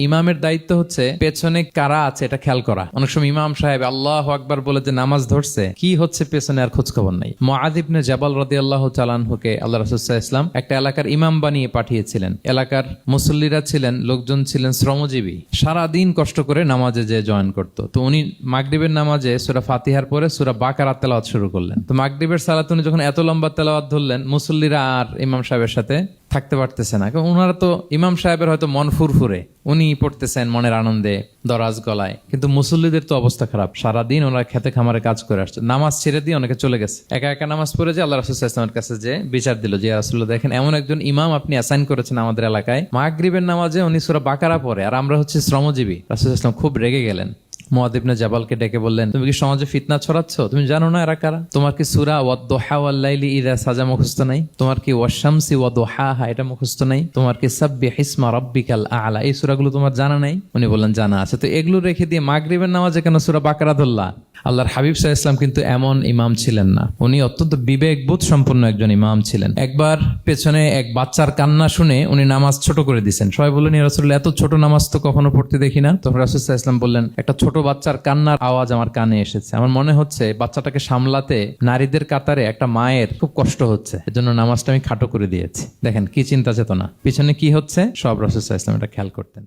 ইমামের দায়িত্ব হচ্ছে পেছনে কারা আছে এটা খেয়াল করা। অনেক সময় ইমাম সাহেব আল্লাহু আকবার বলে যে নামাজ ধরছে, কি হচ্ছে পেছনে আর খোঁজ খবর নাই। মুআয ইবনে জাবাল রাদিয়াল্লাহু তাআলা আনহুকে আল্লাহ রাসূল সাল্লাল্লাহু আলাইহি ওয়াসাল্লাম একটা এলাকার ইমাম বানিয়ে পাঠিয়েছিলেন। এলাকার মুসল্লিরা ছিলেন, লোকজন ছিলেন শ্রমজীবী, সারা দিন কষ্ট করে নামাজে যে জয়েন করত। তো উনি মাগরিবের নামাজে সূরা ফাতিহার পরে সূরা বাকারা তেলাওয়াত শুরু করলেন। তো মাগরিবের সালাতে উনি যখন এত লম্বা তেলাওয়াত ধরলেন, মুসল্লিরা আর ইমাম সাহেবের সাথে থাকতে পারতেছে না, কারণ ওনারা তো ইমাম সাহেবের হয়তো মন ফুরফুরে, উনি পড়তেছেন মনের আনন্দে দরাজ গলায়, কিন্তু মুসল্লিদের তো অবস্থা খারাপ। সারাদিন ওনারা খেতে খামারে কাজ করে আসছে, নামাজ ছেড়ে দিয়ে অনেকে চলে গেছে। একা একা নামাজ পড়ে যে আল্লাহ রাসূল সাল্লাল্লাহু আলাইহি ওয়াসাল্লামের কাছে যে বিচার দিল যে রাসূলুল্লাহ, দেখেন এমন একজন ইমাম আপনি অ্যাসাইন করেছেন আমাদের এলাকায়, মাগরিবের নামাজে উনি সূরা বাকারা পড়ে আর আমরা হচ্ছে শ্রমজীবী। রাসূল সাল্লাল্লাহু আলাইহি ওয়াসাল্লাম খুব রেগে গেলেন। মুআয ইবনে জাবালকে ডেকে বললেন, তুমি কি সমাজে ফিতনা ছড়াচ্ছ? তুমি জানো না এরা কারা? তোমার কি সূরা ওয়াদ-দুহা ওয়াল-লাইলি ইযা সাজা মুখস্থ নাই? তোমার কি ওয়াশ-শামসি ওয়া-দুহাহা এটা মুখস্থ নাই? তোমার কি সাব্বিহিসমা রাব্বিকাল আ'লা এই সূরাগুলো তোমার জানা নাই? উনি বললেন জানা আছে। তো এগুলো রেখে দিয়ে মাগরিবের নামাজে কেন সূরা বাকারা ধরলা? আল্লাহর হাবিব সাল্লাল্লাহু আলাইহি ওয়াসাল্লাম কিন্তু এমন ইমাম ছিলেন না, উনি অত্যন্ত বিবেকবোধ সম্পন্ন একজন ইমাম ছিলেন। একবার পেছনে এক বাচ্চার কান্না শুনে উনি নামাজ ছোট করে দিয়েছেন। সবাই বললেন, ইয়া রাসূলুল্লাহ, এত ছোট নামাজ তো কখনো পড়তে দেখি না। তখন রাসূল সাল্লাল্লাহু আলাইহি ওয়াসাল্লাম বললেন, একটা ছোট বাচ্চার কান্নার আওয়াজ আমার কানে এসেছে, আমার মনে হচ্ছে বাচ্চাটাকে সামলাতে নারীদের কাতারে একটা মায়ের খুব কষ্ট হচ্ছে, এজন্য নামাজটা আমি খাটো করে দিয়েছি। দেখেন কি চিন্তা চেতনা, পিছনে কি হচ্ছে সব রাসূল সাল্লাল্লাহু আলাইহি ওয়াসাল্লাম এটা খেয়াল করতেন।